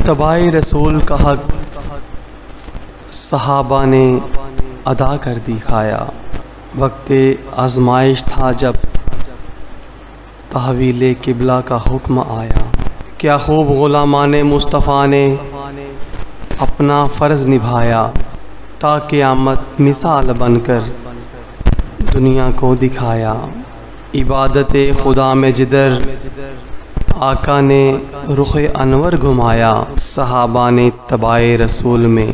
तबाए रसूल का हक सहाबा ने अदा कर दिखाया। वक्त आजमाइश था जब तहवील किबला का हुक्म आया। क्या खूब गुलामाने मुस्तफ़ा ने अपना फ़र्ज़ निभाया, ताकि क़यामत मिसाल बनकर दुनिया को दिखाया। इबादत खुदा में जिधर आका ने रुख़ अनवर घुमाया, सहाबा ने तबाए रसूल में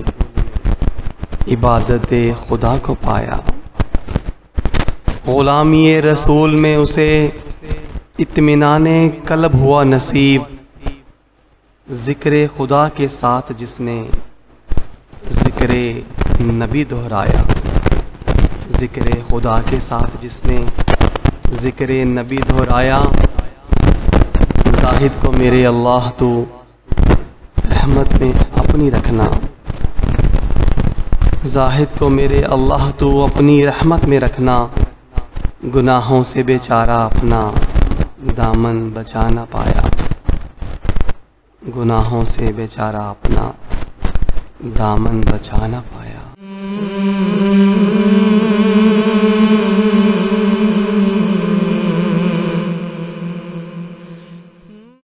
इबादत खुदा को पाया। ग़ुलामी रसूल में उसे इत्मीनाने क़ल्ब हुआ नसीब, ज़िक्र खुदा के साथ जिसने ज़िक्र नबी दोहराया। ज़िक्र खुदा के साथ जिसने ज़िक्र नबी दोहराया। जाहिद को मेरे अल्लाह तो रहमत में अपनी रखना, जाहिद को मेरे अल्लाह तो अपनी रहमत में रखना। गुनाहों से बेचारा अपना दामन बचा ना पाया, गुनाहों से बेचारा अपना दामन बचा ना पाया।